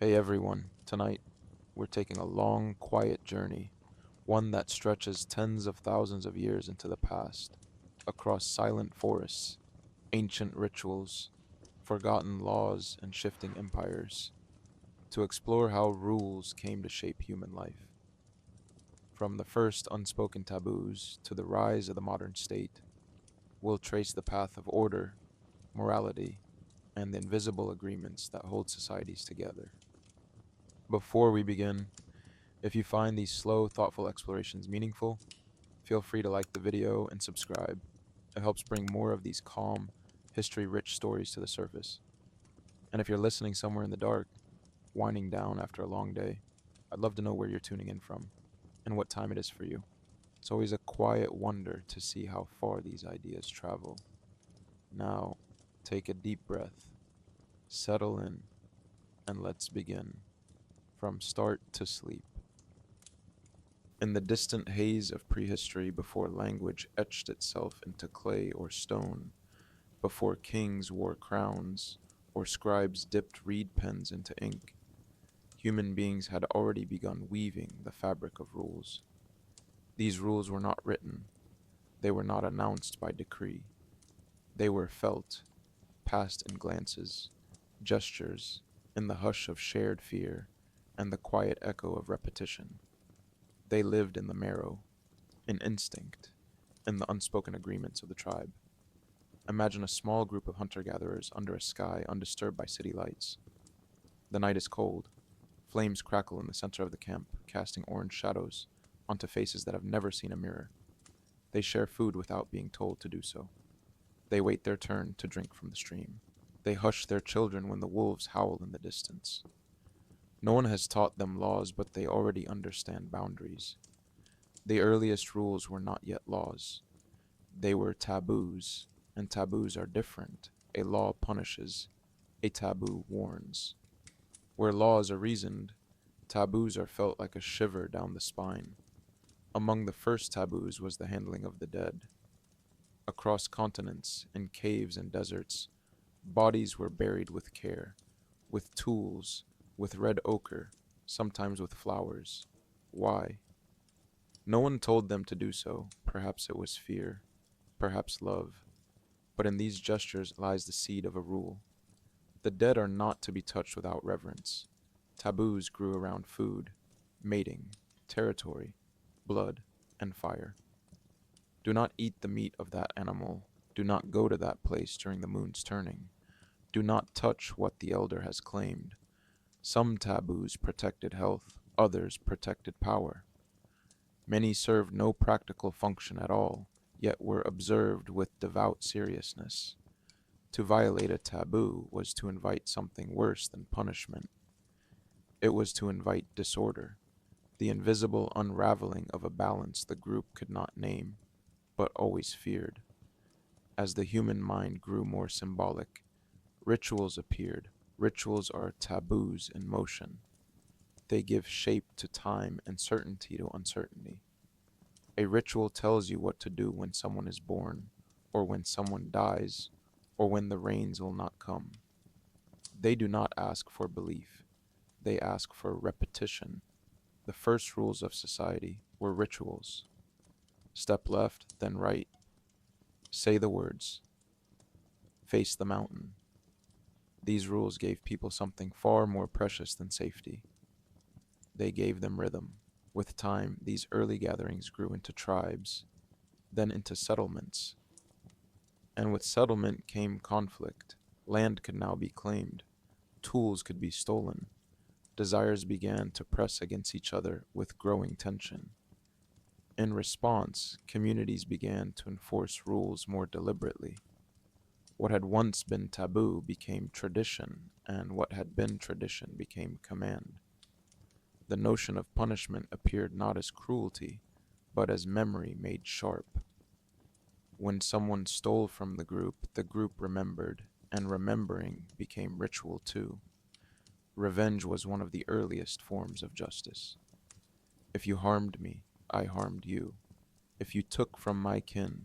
Hey everyone, tonight we're taking a long, quiet journey, one that stretches tens of thousands of years into the past, across silent forests, ancient rituals, forgotten laws, and shifting empires, to explore how rules came to shape human life. From the first unspoken taboos to the rise of the modern state, we'll trace the path of order, morality, and the invisible agreements that hold societies together. Before we begin, if you find these slow, thoughtful explorations meaningful, feel free to like the video and subscribe. It helps bring more of these calm, history rich stories to the surface. And if you're listening somewhere in the dark, winding down after a long day, I'd love to know where you're tuning in from and what time it is for you. It's always a quiet wonder to see how far these ideas travel. Now, take a deep breath, settle in, and let's begin. From start to sleep. In the distant haze of prehistory, before language etched itself into clay or stone, before kings wore crowns or scribes dipped reed pens into ink, human beings had already begun weaving the fabric of rules. These rules were not written, they were not announced by decree. They were felt, passed in glances, gestures, in the hush of shared fear, and the quiet echo of repetition. They lived in the marrow, in instinct, in the unspoken agreements of the tribe. Imagine a small group of hunter-gatherers under a sky undisturbed by city lights. The night is cold. Flames crackle in the center of the camp, casting orange shadows onto faces that have never seen a mirror. They share food without being told to do so. They wait their turn to drink from the stream. They hush their children when the wolves howl in the distance. No one has taught them laws, but they already understand boundaries. The earliest rules were not yet laws. They were taboos, and taboos are different. A law punishes, a taboo warns. Where laws are reasoned, taboos are felt like a shiver down the spine. Among the first taboos was the handling of the dead. Across continents, in caves and deserts, bodies were buried with care, with tools, with red ochre, sometimes with flowers. Why? No one told them to do so. Perhaps it was fear, perhaps love. But in these gestures lies the seed of a rule. The dead are not to be touched without reverence. Taboos grew around food, mating, territory, blood, and fire. Do not eat the meat of that animal. Do not go to that place during the moon's turning. Do not touch what the elder has claimed. Some taboos protected health, others protected power. Many served no practical function at all, yet were observed with devout seriousness. To violate a taboo was to invite something worse than punishment. It was to invite disorder, the invisible unraveling of a balance the group could not name, but always feared. As the human mind grew more symbolic, rituals appeared. Rituals are taboos in motion. They give shape to time and certainty to uncertainty. A ritual tells you what to do when someone is born, or when someone dies, or when the rains will not come. They do not ask for belief, they ask for repetition. The first rules of society were rituals. Step left, then right. Say the words. Face the mountain. These rules gave people something far more precious than safety. They gave them rhythm. With time, these early gatherings grew into tribes, then into settlements. And with settlement came conflict. Land could now be claimed. Tools could be stolen. Desires began to press against each other with growing tension. In response, communities began to enforce rules more deliberately. What had once been taboo became tradition, and what had been tradition became command. The notion of punishment appeared not as cruelty, but as memory made sharp. When someone stole from the group remembered, and remembering became ritual too. Revenge was one of the earliest forms of justice. If you harmed me, I harmed you. If you took from my kin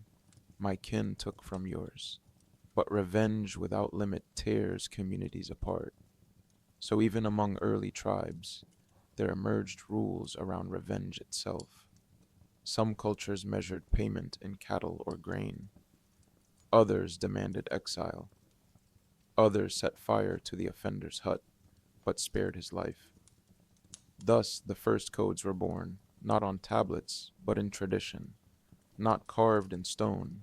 took from yours. But revenge without limit tears communities apart. So even among early tribes, there emerged rules around revenge itself. Some cultures measured payment in cattle or grain, others demanded exile, others set fire to the offender's hut but spared his life. Thus, the first codes were born, not on tablets, but in tradition, not carved in stone,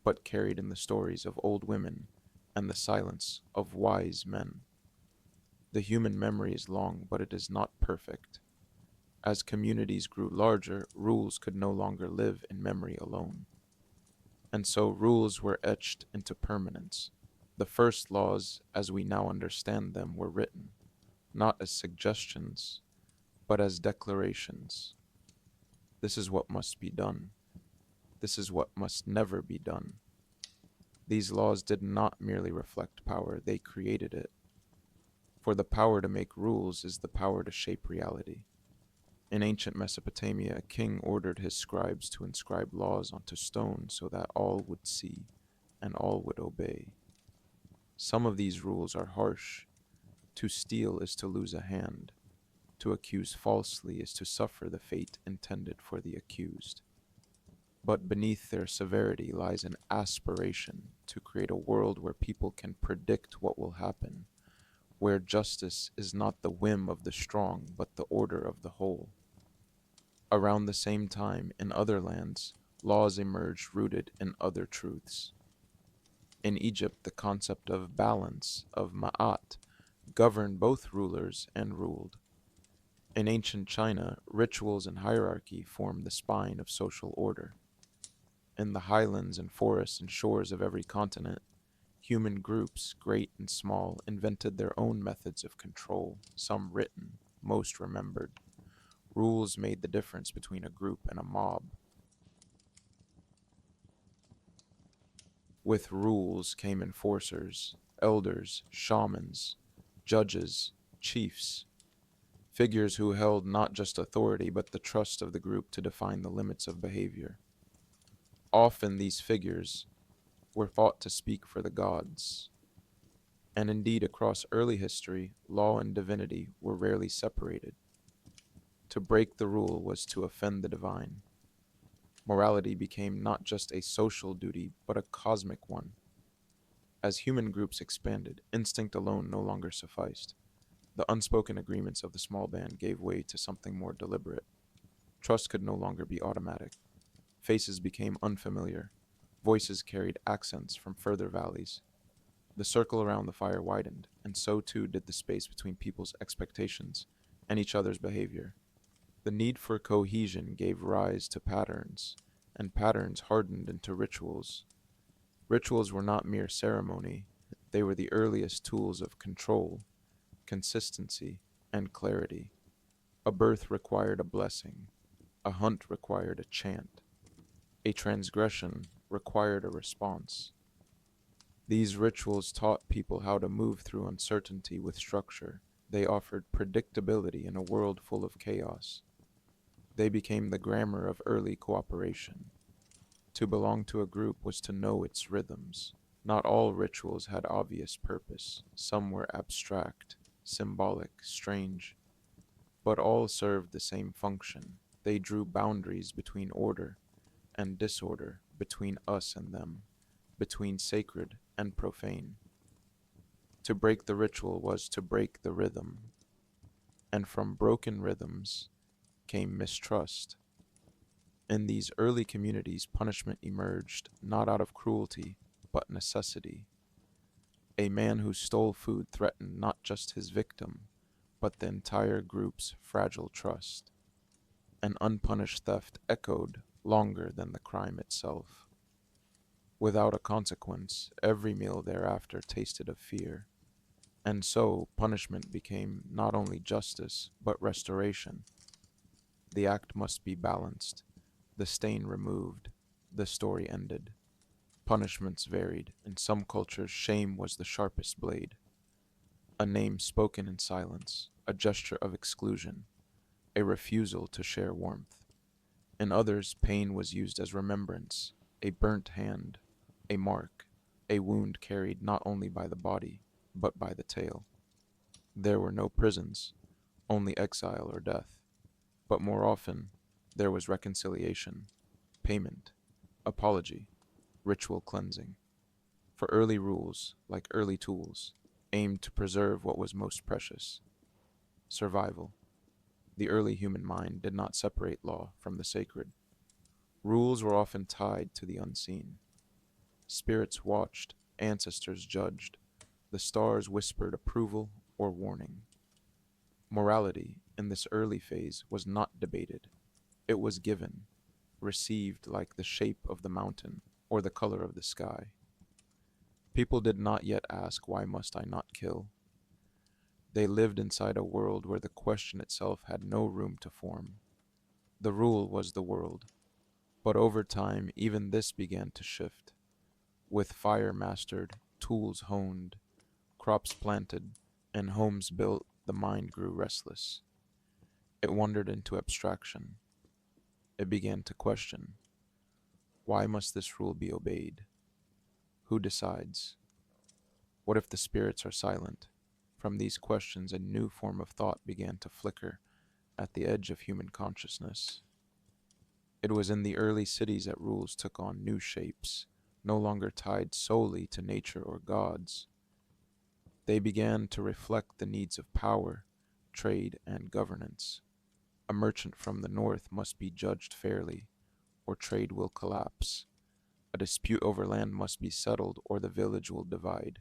but carried in the stories of old women and the silence of wise men. The human memory is long, but it is not perfect. As communities grew larger, rules could no longer live in memory alone. And so rules were etched into permanence. The first laws, as we now understand them, were written, not as suggestions, but as declarations. This is what must be done. This is what must never be done. These laws did not merely reflect power, they created it. For the power to make rules is the power to shape reality. In ancient Mesopotamia, a king ordered his scribes to inscribe laws onto stone so that all would see and all would obey. Some of these rules are harsh. To steal is to lose a hand. To accuse falsely is to suffer the fate intended for the accused. But beneath their severity lies an aspiration to create a world where people can predict what will happen, where justice is not the whim of the strong, but the order of the whole. Around the same time, in other lands, laws emerged rooted in other truths. In Egypt, the concept of balance, of ma'at, governed both rulers and ruled. In ancient China, rituals and hierarchy formed the spine of social order. In the highlands and forests and shores of every continent, human groups, great and small, invented their own methods of control, some written, most remembered. Rules made the difference between a group and a mob. With rules came enforcers, elders, shamans, judges, chiefs, figures who held not just authority but the trust of the group to define the limits of behavior. Often these figures were thought to speak for the gods, and indeed across early history, law and divinity were rarely separated. To break the rule was to offend the divine. Morality became not just a social duty, but a cosmic one. As human groups expanded, instinct alone no longer sufficed. The unspoken agreements of the small band gave way to something more deliberate. Trust could no longer be automatic. Faces became unfamiliar. Voices carried accents from further valleys. The circle around the fire widened, and so too did the space between people's expectations and each other's behavior. The need for cohesion gave rise to patterns, and patterns hardened into rituals. Rituals were not mere ceremony, they were the earliest tools of control, consistency, and clarity. A birth required a blessing, a hunt required a chant, a transgression required a response. These rituals taught people how to move through uncertainty with structure. They offered predictability in a world full of chaos. They became the grammar of early cooperation. To belong to a group was to know its rhythms. Not all rituals had obvious purpose. Some were abstract, symbolic, strange, but all served the same function. They drew boundaries between order and disorder, between us and them, between sacred and profane. To break the ritual was to break the rhythm, and from broken rhythms came mistrust. In these early communities, punishment emerged not out of cruelty, but necessity. A man who stole food threatened not just his victim, but the entire group's fragile trust. An unpunished theft echoed longer than the crime itself. Without a consequence, every meal thereafter tasted of fear. And so, punishment became not only justice, but restoration. The act must be balanced, the stain removed, the story ended. Punishments varied. In some cultures, shame was the sharpest blade, a name spoken in silence, a gesture of exclusion, a refusal to share warmth. In others, pain was used as remembrance, a burnt hand, a mark, a wound carried not only by the body, but by the tale. There were no prisons, only exile or death. But more often, there was reconciliation, payment, apology, ritual cleansing. For early rules, like early tools, aimed to preserve what was most precious: survival. The early human mind did not separate law from the sacred. Rules were often tied to the unseen. Spirits watched, ancestors judged, the stars whispered approval or warning. Morality, in this early phase, was not debated. It was given, received like the shape of the mountain or the color of the sky. People did not yet ask, "Why must I not kill?" They lived inside a world where the question itself had no room to form. The rule was the world. But over time, even this began to shift. With fire mastered, tools honed, crops planted, and homes built, the mind grew restless. It wandered into abstraction. It began to question: why must this rule be obeyed? Who decides? What if the spirits are silent? From these questions, a new form of thought began to flicker at the edge of human consciousness. It was in the early cities that rules took on new shapes, no longer tied solely to nature or gods. They began to reflect the needs of power, trade, and governance. A merchant from the north must be judged fairly, or trade will collapse. A dispute over land must be settled, or the village will divide.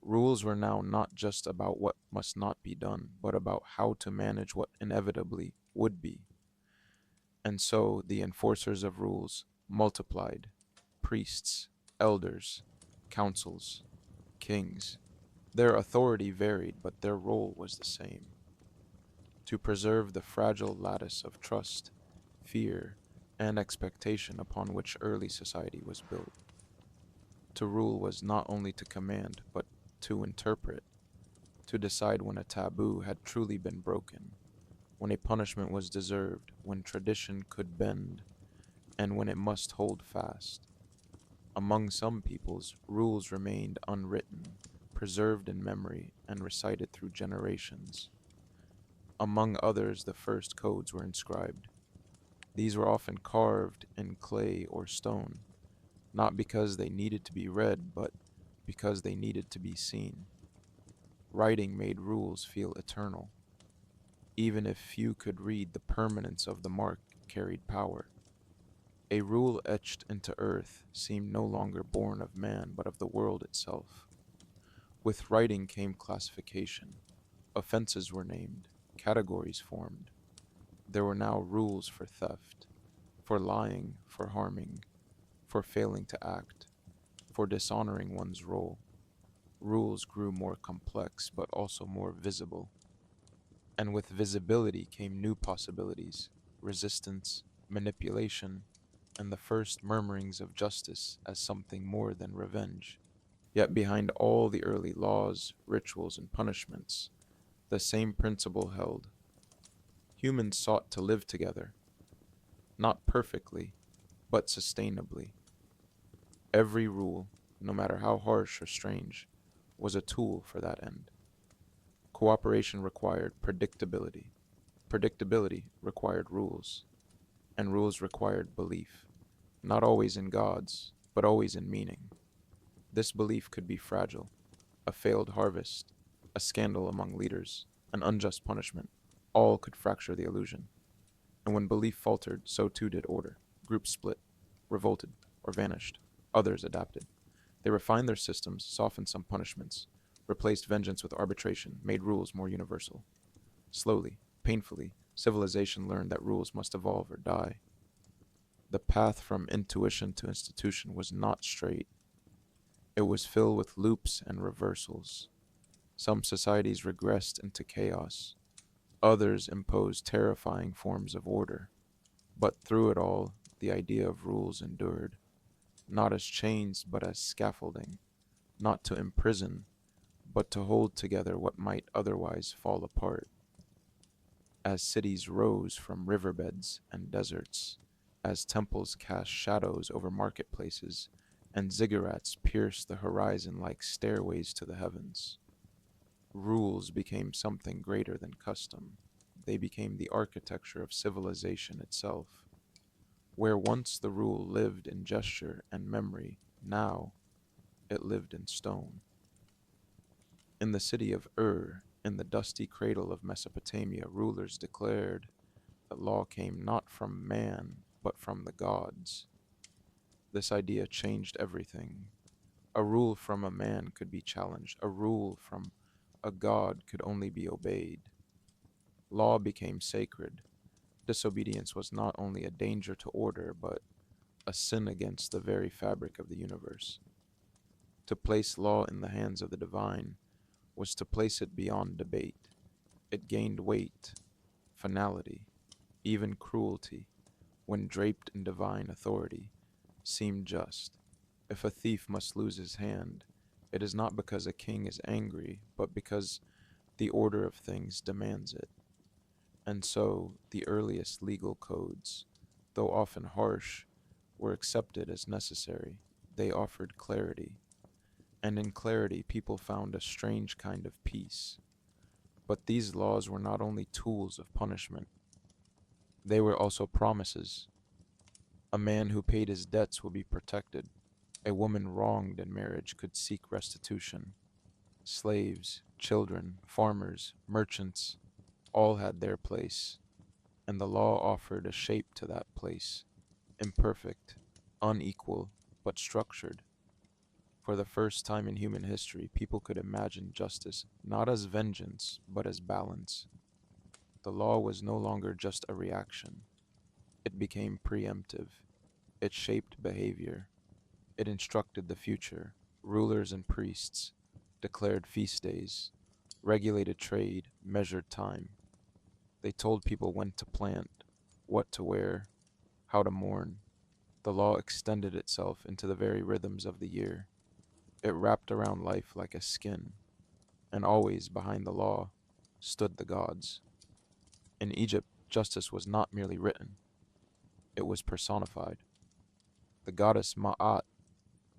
Rules were now not just about what must not be done, but about how to manage what inevitably would be. And so the enforcers of rules multiplied: priests, elders, councils, kings. Their authority varied, but their role was the same: to preserve the fragile lattice of trust, fear, and expectation upon which early society was built. To rule was not only to command, but to interpret, to decide when a taboo had truly been broken, when a punishment was deserved, when tradition could bend, and when it must hold fast. Among some peoples, rules remained unwritten, preserved in memory, and recited through generations. Among others, the first codes were inscribed. These were often carved in clay or stone, not because they needed to be read, but because they needed to be seen. Writing made rules feel eternal. Even if few could read, the permanence of the mark carried power. A rule etched into earth seemed no longer born of man, but of the world itself. With writing came classification. Offenses were named, categories formed. There were now rules for theft, for lying, for harming, for failing to act, for dishonoring one's role. Rules grew more complex, but also more visible. And with visibility came new possibilities: resistance, manipulation, and the first murmurings of justice as something more than revenge. Yet behind all the early laws, rituals, and punishments, the same principle held. Humans sought to live together, not perfectly, but sustainably. Every rule, no matter how harsh or strange, was a tool for that end. Cooperation required predictability. Predictability required rules, and rules required belief, not always in gods, but always in meaning. This belief could be fragile: a failed harvest, a scandal among leaders, an unjust punishment. All could fracture the illusion. And when belief faltered, so too did order. Groups split, revolted, or vanished. Others adapted. They refined their systems, softened some punishments, replaced vengeance with arbitration, made rules more universal. Slowly, painfully, civilization learned that rules must evolve or die. The path from intuition to institution was not straight. It was filled with loops and reversals. Some societies regressed into chaos. Others imposed terrifying forms of order. But through it all, the idea of rules endured, not as chains, but as scaffolding, not to imprison, but to hold together what might otherwise fall apart. As cities rose from riverbeds and deserts, as temples cast shadows over marketplaces, and ziggurats pierced the horizon like stairways to the heavens, Rules became something greater than custom. They became the architecture of civilization itself. Where once the rule lived in gesture and memory, now it lived in stone. In the city of Ur, in the dusty cradle of Mesopotamia, rulers declared that law came not from man, but from the gods. This idea changed everything. A rule from a man could be challenged, a rule from a god could only be obeyed. Law became sacred. Disobedience was not only a danger to order, but a sin against the very fabric of the universe. To place law in the hands of the divine was to place it beyond debate. It gained weight, finality, even cruelty, when draped in divine authority, seemed just. If a thief must lose his hand, it is not because a king is angry, but because the order of things demands it. And so the earliest legal codes, though often harsh, were accepted as necessary. They offered clarity, and in clarity people found a strange kind of peace. But these laws were not only tools of punishment, they were also promises. A man who paid his debts will be protected. A woman wronged in marriage could seek restitution. Slaves, children, farmers, merchants, all had their place, and the law offered a shape to that place, imperfect, unequal, but structured. For the first time in human history, people could imagine justice not as vengeance, but as balance. The law was no longer just a reaction, it became preemptive. It shaped behavior. It instructed the future. Rulers and priests declared feast days, regulated trade, measured time. They told people when to plant, what to wear, how to mourn. The law extended itself into the very rhythms of the year. It wrapped around life like a skin, and always behind the law stood the gods. In Egypt, justice was not merely written, it was personified. The goddess Ma'at,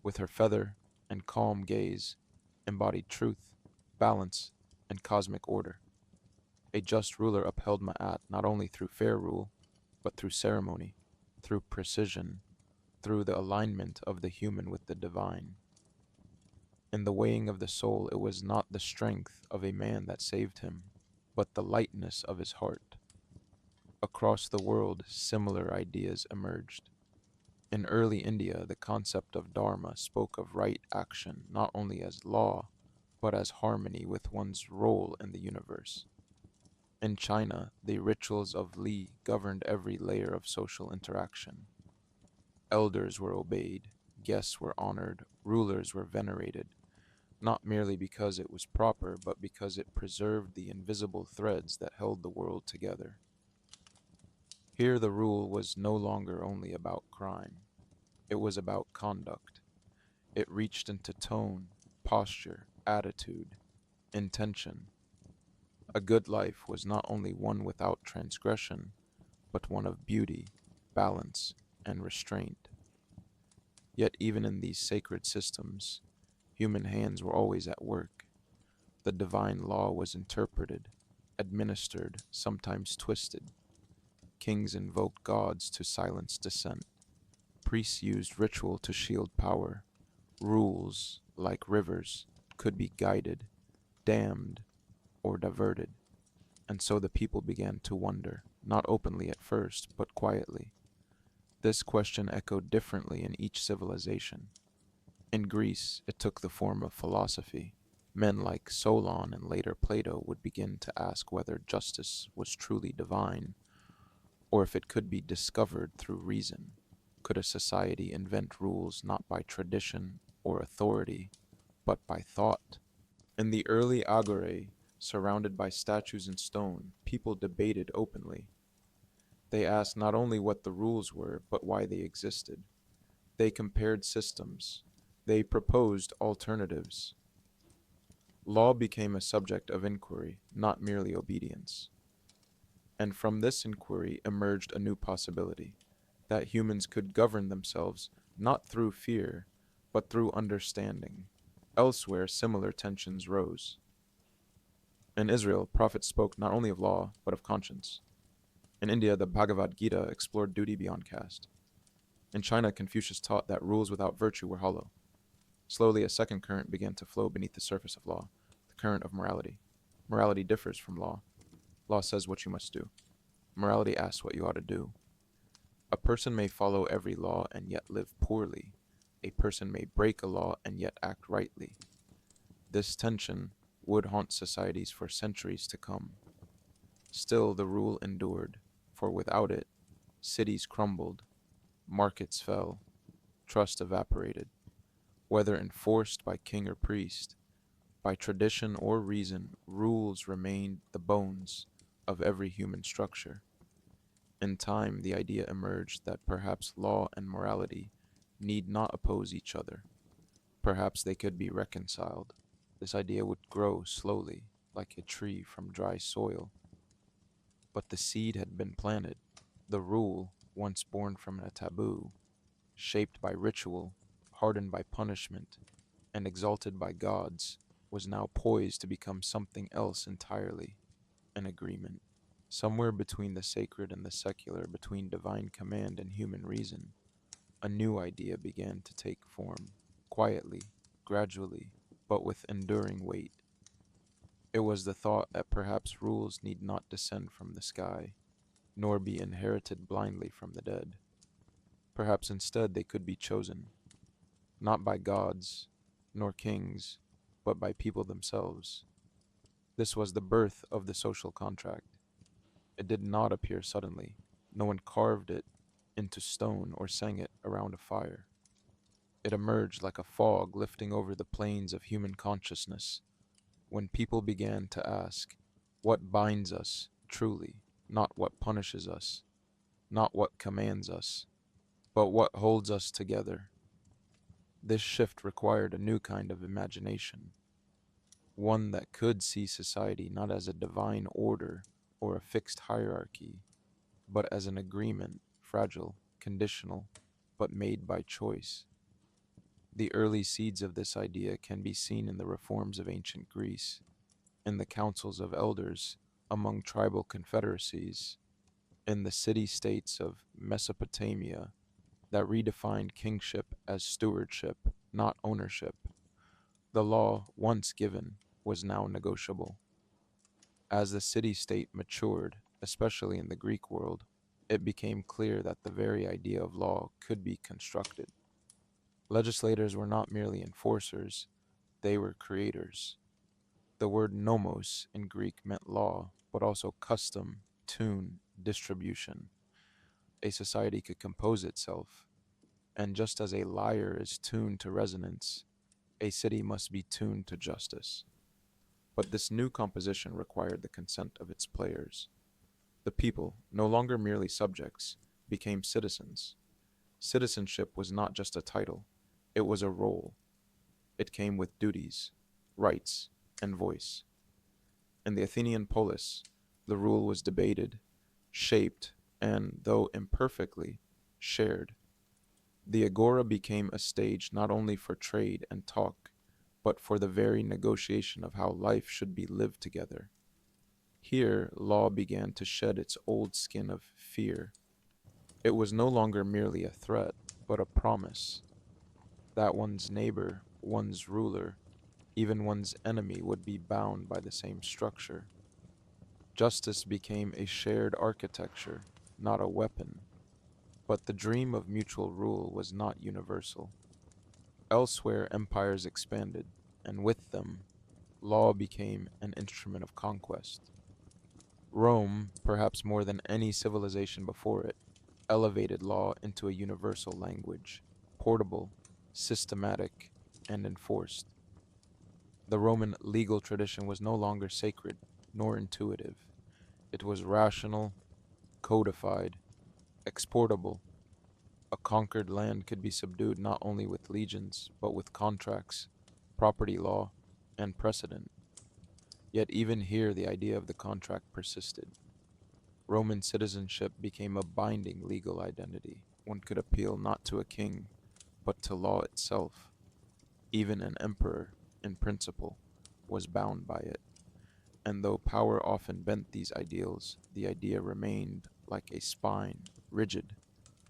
with her feather and calm gaze, embodied truth, balance, and cosmic order. A just ruler upheld Ma'at not only through fair rule, but through ceremony, through precision, through the alignment of the human with the divine. In the weighing of the soul, it was not the strength of a man that saved him, but the lightness of his heart. Across the world, similar ideas emerged. In early India, the concept of dharma spoke of right action not only as law, but as harmony with one's role in the universe. In China, the rituals of Li governed every layer of social interaction. Elders were obeyed, guests were honored, rulers were venerated, not merely because it was proper, but because it preserved the invisible threads that held the world together. Here the rule was no longer only about crime. It was about conduct. It reached into tone, posture, attitude, intention. A good life was not only one without transgression, but one of beauty, balance, and restraint. Yet even in these sacred systems, human hands were always at work. The divine law was interpreted, administered, sometimes twisted. Kings invoked gods to silence dissent. Priests used ritual to shield power. Rules, like rivers, could be guided, dammed, or diverted. And so the people began to wonder, not openly at first, but quietly. This question echoed differently in each civilization. In Greece, it took the form of philosophy. Men like Solon and later Plato would begin to ask whether justice was truly divine, or if it could be discovered through reason. Could a society invent rules not by tradition or authority, but by thought? In the early agorae, surrounded by statues and stone, people debated openly. They asked not only what the rules were, but why they existed. They compared systems. They proposed alternatives. Law became a subject of inquiry, not merely obedience. And from this inquiry emerged a new possibility, that humans could govern themselves not through fear, but through understanding. Elsewhere, similar tensions rose. In Israel, prophets spoke not only of law, but of conscience. In India, the Bhagavad Gita explored duty beyond caste. In China, Confucius taught that rules without virtue were hollow. Slowly, a second current began to flow beneath the surface of law, the current of morality. Morality differs from law. Law says what you must do. Morality asks what you ought to do. A person may follow every law and yet live poorly. A person may break a law and yet act rightly. This tension would haunt societies for centuries to come. Still, the rule endured, for without it, cities crumbled, markets fell, trust evaporated. Whether enforced by king or priest, by tradition or reason, rules remained the bones of every human structure. In time, the idea emerged that perhaps law and morality need not oppose each other. Perhaps they could be reconciled. This idea would grow slowly, like a tree from dry soil. But the seed had been planted. The rule, once born from a taboo, shaped by ritual, hardened by punishment, and exalted by gods, was now poised to become something else entirely, an agreement. Somewhere between the sacred and the secular, between divine command and human reason, a new idea began to take form, quietly, gradually, but with enduring weight. It was the thought that perhaps rules need not descend from the sky, nor be inherited blindly from the dead. Perhaps instead they could be chosen, not by gods, nor kings, but by people themselves. This was the birth of the social contract. It did not appear suddenly. No one carved it into stone or sang it around a fire. It emerged like a fog lifting over the plains of human consciousness when people began to ask, what binds us truly, not what punishes us, not what commands us, but what holds us together. This shift required a new kind of imagination, one that could see society not as a divine order or a fixed hierarchy, but as an agreement, fragile, conditional, but made by choice. The early seeds of this idea can be seen in the reforms of ancient Greece, in the councils of elders among tribal confederacies, in the city-states of Mesopotamia that redefined kingship as stewardship, not ownership. The law, once given, was now negotiable. As the city-state matured, especially in the Greek world, it became clear that the very idea of law could be constructed. Legislators were not merely enforcers, they were creators. The word nomos in Greek meant law, but also custom, tune, distribution. A society could compose itself, and just as a lyre is tuned to resonance, a city must be tuned to justice. But this new composition required the consent of its players. The people, no longer merely subjects, became citizens. Citizenship was not just a title, it was a role. It came with duties, rights, and voice. In the Athenian polis, the rule was debated, shaped, and, though imperfectly, shared. The agora became a stage not only for trade and talk, but for the very negotiation of how life should be lived together. Here, law began to shed its old skin of fear. It was no longer merely a threat, but a promise that one's neighbor, one's ruler, even one's enemy would be bound by the same structure. Justice became a shared architecture, not a weapon. But the dream of mutual rule was not universal. Elsewhere, empires expanded, and with them, law became an instrument of conquest. Rome, perhaps more than any civilization before it, elevated law into a universal language, portable, systematic, and enforced. The Roman legal tradition was no longer sacred nor intuitive. It was rational, codified, exportable. A conquered land could be subdued not only with legions, but with contracts, property law, and precedent. Yet even here the idea of the contract persisted. Roman citizenship became a binding legal identity. One could appeal not to a king, but to law itself. Even an emperor, in principle, was bound by it. And though power often bent these ideals, the idea remained like a spine, rigid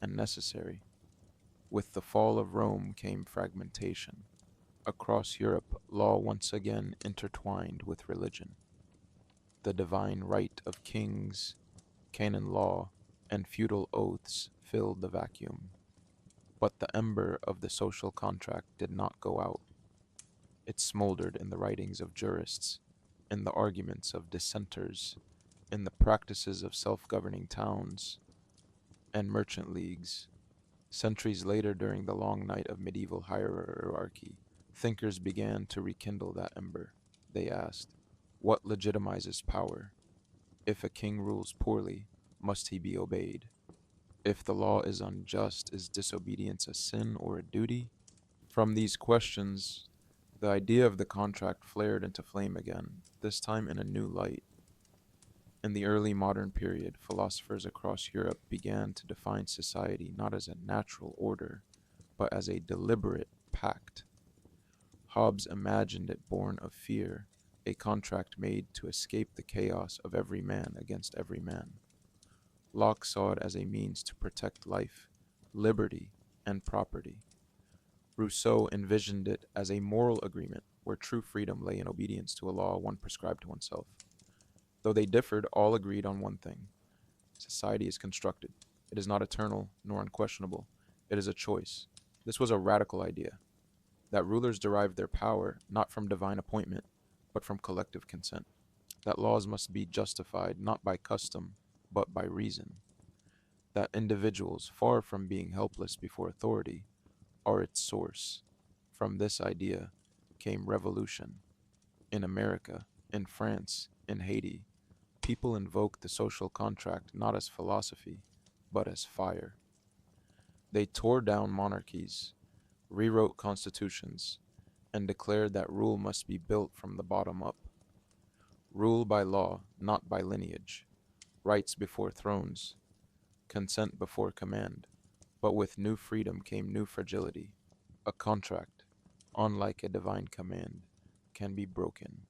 and necessary. With the fall of Rome came fragmentation. Across Europe, law once again intertwined with religion. The divine right of kings, canon law, and feudal oaths filled the vacuum. But the ember of the social contract did not go out. It smoldered in the writings of jurists, in the arguments of dissenters, in the practices of self governing towns and merchant leagues. Centuries later, during the long night of medieval hierarchy, thinkers began to rekindle that ember. They asked, what legitimizes power? If a king rules poorly, must he be obeyed? If the law is unjust, is disobedience a sin or a duty? From these questions, the idea of the contract flared into flame again, this time in a new light. In the early modern period, philosophers across Europe began to define society not as a natural order, but as a deliberate pact. Hobbes imagined it born of fear, a contract made to escape the chaos of every man against every man. Locke saw it as a means to protect life, liberty, and property. Rousseau envisioned it as a moral agreement where true freedom lay in obedience to a law one prescribed to oneself. Though they differed, all agreed on one thing: society is constructed. It is not eternal nor unquestionable. It is a choice. This was a radical idea, that rulers derived their power not from divine appointment, but from collective consent. That laws must be justified not by custom, but by reason. That individuals, far from being helpless before authority, are its source. From this idea came revolution. In America, in France, in Haiti, people invoked the social contract not as philosophy, but as fire. They tore down monarchies, rewrote constitutions, and declared that rule must be built from the bottom up. Rule by law, not by lineage, rights before thrones, consent before command. But with new freedom came new fragility. A contract, unlike a divine command, can be broken.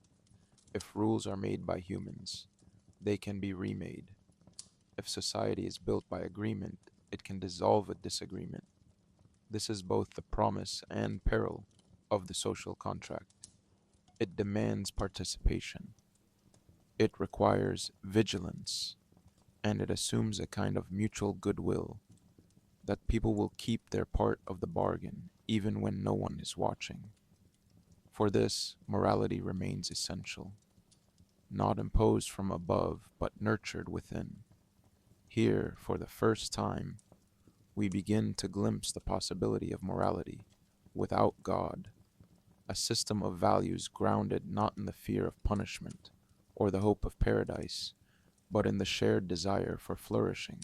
If rules are made by humans, they can be remade. If society is built by agreement, it can dissolve a disagreement. This is both the promise and peril of the social contract. It demands participation. It requires vigilance, and it assumes a kind of mutual goodwill that people will keep their part of the bargain even when no one is watching. For this, morality remains essential, not imposed from above, but nurtured within. Here, for the first time, we begin to glimpse the possibility of morality without God, a system of values grounded not in the fear of punishment or the hope of paradise, but in the shared desire for flourishing,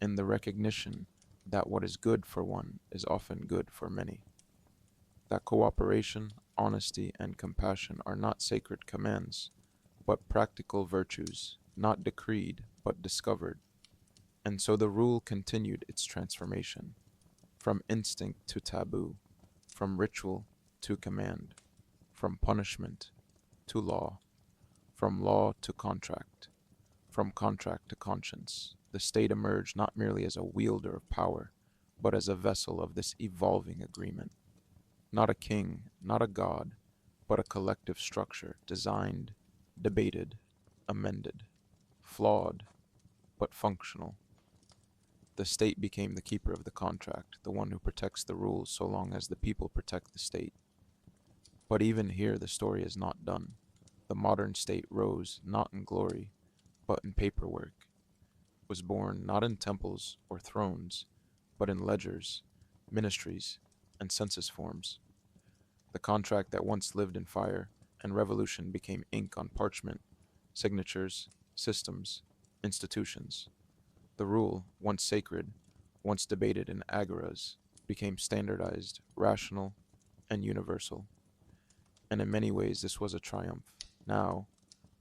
in the recognition that what is good for one is often good for many, that cooperation, honesty, and compassion are not sacred commands, but practical virtues, not decreed, but discovered. And so the rule continued its transformation, from instinct to taboo, from ritual to command, from punishment to law, from law to contract, from contract to conscience. The state emerged not merely as a wielder of power, but as a vessel of this evolving agreement. Not a king, not a god, but a collective structure designed, debated, amended, flawed, but functional. The state became the keeper of the contract, the one who protects the rules so long as the people protect the state. But even here, the story is not done. The modern state rose not in glory, but in paperwork, was born not in temples or thrones, but in ledgers, ministries, and census forms. The contract that once lived in fire and revolution became ink on parchment, signatures, systems, institutions. The rule, once sacred, once debated in agoras, became standardized, rational, and universal. And in many ways, this was a triumph. Now,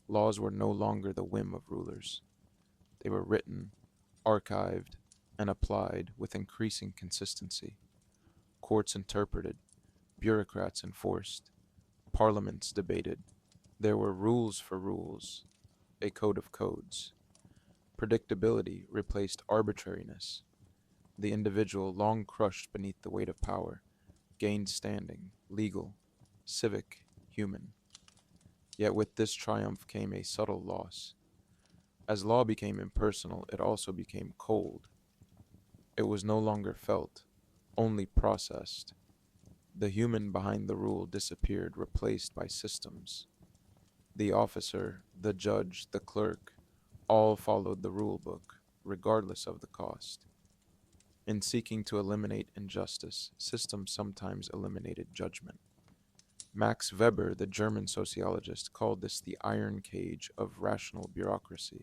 laws were no longer the whim of rulers. They were written, archived, and applied with increasing consistency. Courts interpreted, bureaucrats enforced, parliaments debated, There were rules for rules, a code of codes. Predictability replaced arbitrariness. The individual, long crushed beneath the weight of power, gained standing, legal, civic, human. Yet with this triumph came a subtle loss. As law became impersonal, it also became cold. It was no longer felt, only processed. The human behind the rule disappeared, replaced by systems. The officer, the judge, the clerk, all followed the rule book, regardless of the cost. In seeking to eliminate injustice, systems sometimes eliminated judgment. Max Weber, the German sociologist, called this the iron cage of rational bureaucracy,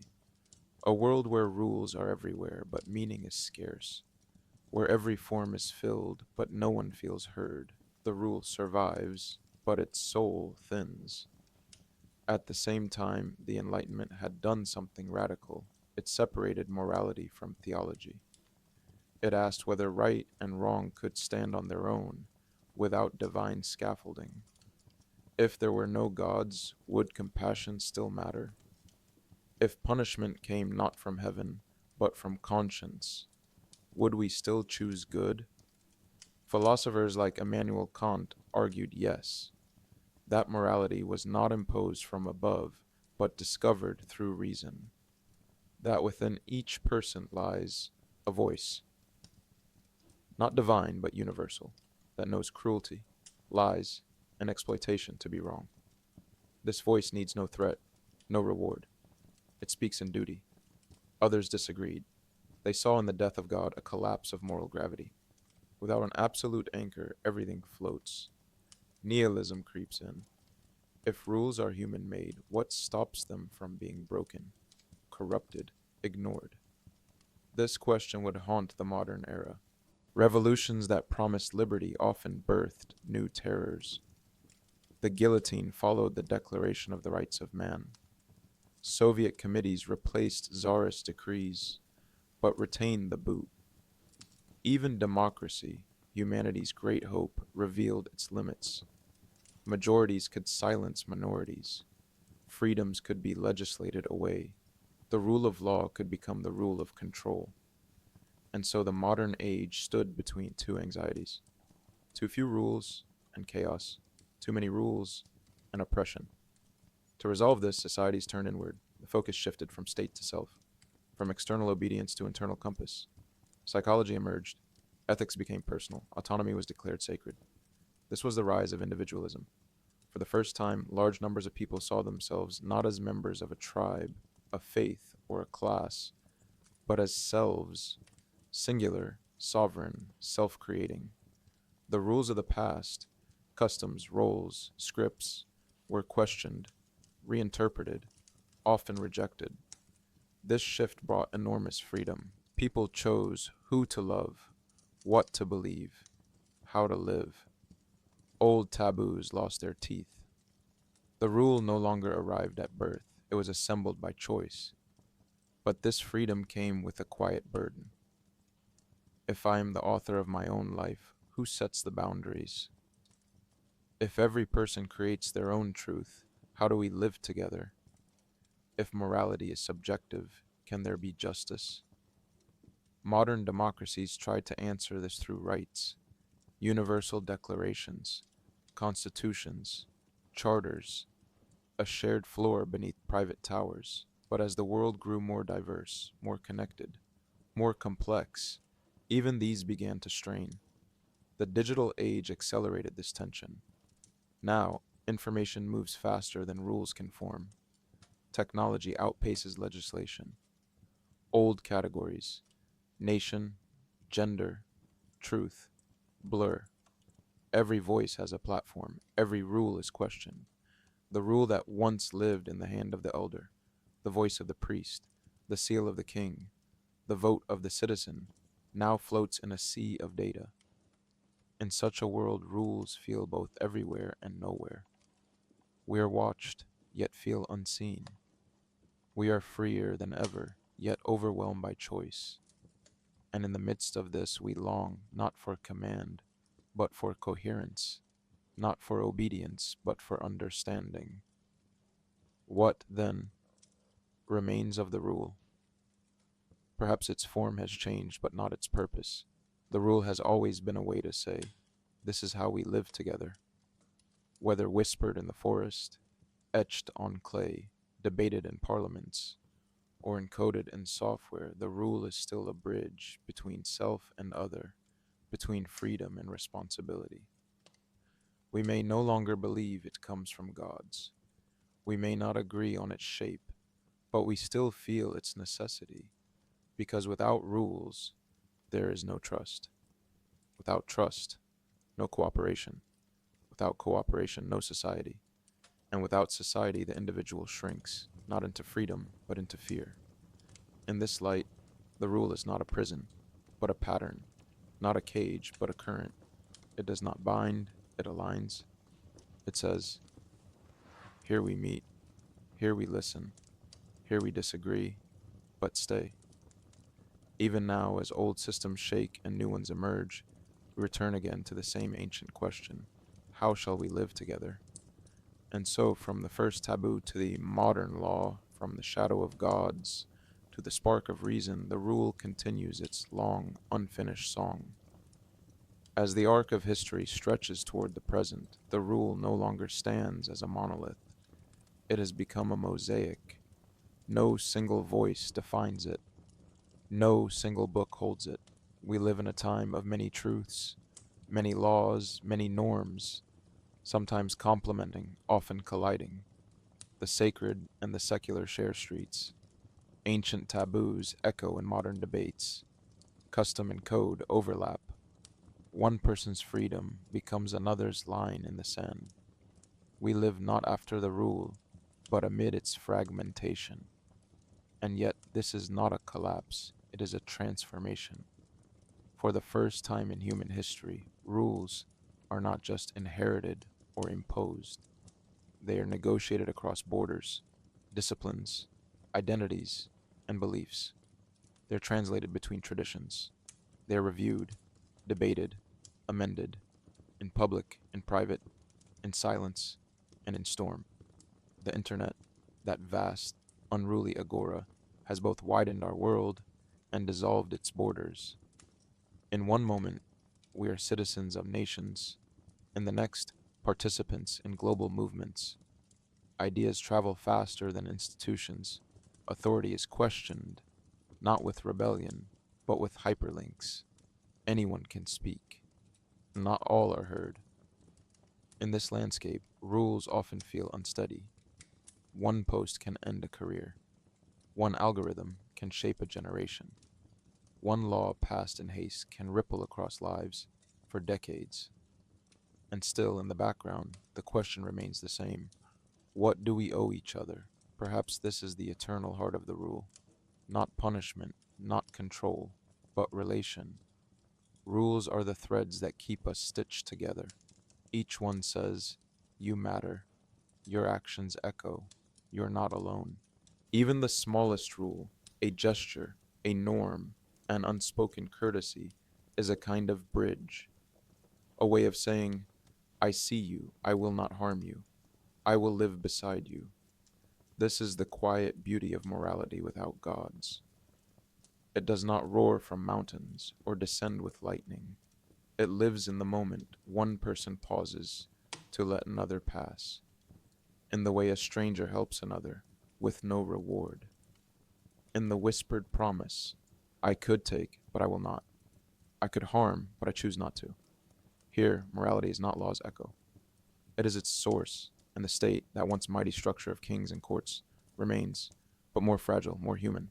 a world where rules are everywhere but meaning is scarce, where every form is filled but no one feels heard. The rule survives, but its soul thins. At the same time, the Enlightenment had done something radical. It separated morality from theology. It asked whether right and wrong could stand on their own without divine scaffolding. If there were no gods, would compassion still matter? If punishment came not from heaven, but from conscience, would we still choose good? Philosophers like Immanuel Kant argued yes, that morality was not imposed from above, but discovered through reason, that within each person lies a voice, not divine but universal, that knows cruelty, lies, and exploitation to be wrong. This voice needs no threat, no reward. It speaks in duty. Others disagreed. They saw in the death of God a collapse of moral gravity. Without an absolute anchor, everything floats. Nihilism creeps in. If rules are human made, what stops them from being broken, corrupted, ignored? This question would haunt the modern era. Revolutions that promised liberty often birthed new terrors. The guillotine followed the Declaration of the Rights of Man. Soviet committees replaced czarist decrees, but retained the boot. Even democracy, humanity's great hope, revealed its limits. Majorities could silence minorities. Freedoms could be legislated away. The rule of law could become the rule of control. And so the modern age stood between two anxieties: too few rules and chaos, too many rules and oppression. To resolve this, societies turned inward. The focus shifted from state to self, from external obedience to internal compass. Psychology emerged. Ethics became personal. Autonomy was declared sacred. This was the rise of individualism. For the first time, large numbers of people saw themselves not as members of a tribe, a faith, or a class, but as selves, singular, sovereign, self-creating. The rules of the past, customs, roles, scripts, were questioned, reinterpreted, often rejected. This shift brought enormous freedom. People chose who to love, what to believe, how to live. Old taboos lost their teeth. The rule no longer arrived at birth, it was assembled by choice. But this freedom came with a quiet burden. If I am the author of my own life, who sets the boundaries? If every person creates their own truth, how do we live together? If morality is subjective, can there be justice? Modern democracies tried to answer this through rights, universal declarations, constitutions, charters, a shared floor beneath private towers. But as the world grew more diverse, more connected, more complex, even these began to strain. The digital age accelerated this tension. Now, information moves faster than rules can form. Technology outpaces legislation. Old categories, nation, gender, truth, blur. Every voice has a platform. Every rule is questioned. The rule that once lived in the hand of the elder, the voice of the priest, the seal of the king, the vote of the citizen, now floats in a sea of data. In such a world, rules feel both everywhere and nowhere. We are watched, yet feel unseen. We are freer than ever, yet overwhelmed by choice. And in the midst of this, we long not for command, but for coherence, not for obedience, but for understanding. What, then, remains of the rule? Perhaps its form has changed, but not its purpose. The rule has always been a way to say, this is how we live together. Whether whispered in the forest, etched on clay, debated in parliaments, or encoded in software, the rule is still a bridge between self and other, between freedom and responsibility. We may no longer believe it comes from gods. We may not agree on its shape, but we still feel its necessity, because without rules, there is no trust. Without trust, no cooperation. Without cooperation, no society. And without society, the individual shrinks, not into freedom, but into fear. In this light, the rule is not a prison, but a pattern, not a cage, but a current. It does not bind, it aligns. It says, here we meet, here we listen, here we disagree, but stay. Even now, as old systems shake and new ones emerge, we return again to the same ancient question: how shall we live together? And so, from the first taboo to the modern law, from the shadow of gods to the spark of reason, the rule continues its long, unfinished song. As the arc of history stretches toward the present, the rule no longer stands as a monolith. It has become a mosaic. No single voice defines it. No single book holds it. We live in a time of many truths, many laws, many norms, sometimes complementing, often colliding. The sacred and the secular share streets. Ancient taboos echo in modern debates. Custom and code overlap. One person's freedom becomes another's line in the sand. We live not after the rule, but amid its fragmentation. And yet, this is not a collapse, it is a transformation. For the first time in human history, rules are not just inherited or imposed, they are negotiated across borders, disciplines, identities, and beliefs. They're translated between traditions. They're reviewed, debated, amended, in public, in private, in silence, and in storm. The internet, that vast, unruly agora, has both widened our world and dissolved its borders. In one moment, we are citizens of nations, in the next, participants in global movements. Ideas travel faster than institutions. Authority is questioned, not with rebellion, but with hyperlinks. Anyone can speak. Not all are heard. In this landscape, rules often feel unsteady. One post can end a career. One algorithm can shape a generation. One law passed in haste can ripple across lives for decades. And still, in the background, the question remains the same. What do we owe each other? Perhaps this is the eternal heart of the rule. Not punishment, not control, but relation. Rules are the threads that keep us stitched together. Each one says, you matter. Your actions echo. You're not alone. Even the smallest rule, a gesture, a norm, an unspoken courtesy, is a kind of bridge. A way of saying, I see you, I will not harm you. I will live beside you. This is the quiet beauty of morality without gods. It does not roar from mountains or descend with lightning. It lives in the moment one person pauses to let another pass, in the way a stranger helps another, with no reward. In the whispered promise, I could take, but I will not. I could harm, but I choose not to. Here, morality is not law's echo. It is its source, and the state, that once mighty structure of kings and courts, remains, but more fragile, more human.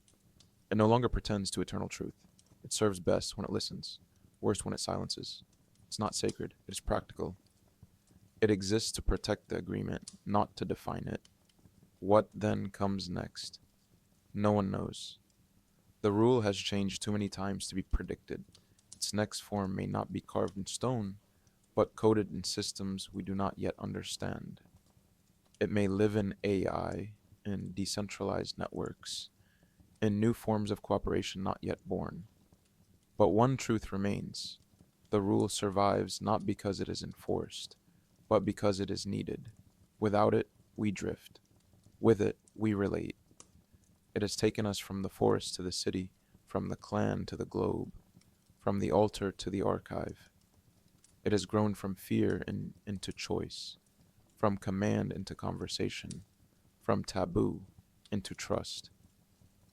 It no longer pretends to eternal truth. It serves best when it listens, worst when it silences. It's not sacred, it is practical. It exists to protect the agreement, not to define it. What then comes next? No one knows. The rule has changed too many times to be predicted. Its next form may not be carved in stone, but coded in systems we do not yet understand. It may live in AI, in decentralized networks, in new forms of cooperation not yet born. But one truth remains. The rule survives not because it is enforced, but because it is needed. Without it, we drift. With it, we relate. It has taken us from the forest to the city, from the clan to the globe, from the altar to the archive. It has grown from fear into choice, from command into conversation, from taboo into trust.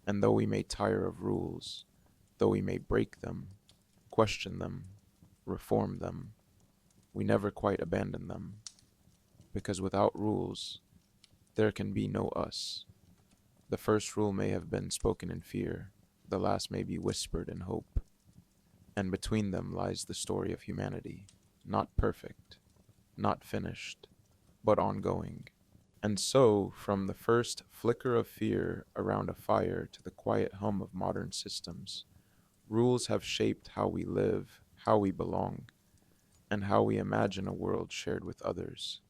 And though we may tire of rules, though we may break them, question them, reform them, we never quite abandon them, because without rules, there can be no us. The first rule may have been spoken in fear, the last may be whispered in hope, and between them lies the story of humanity, not perfect, not finished, but ongoing. And so, from the first flicker of fear around a fire to the quiet hum of modern systems, rules have shaped how we live, how we belong, and how we imagine a world shared with others.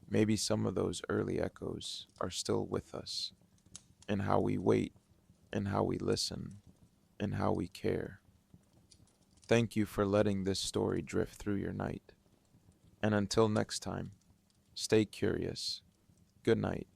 Maybe some of those early echoes are still with us, in how we wait, in how we listen, in how we care. Thank you for letting this story drift through your night. And until next time, stay curious. Good night.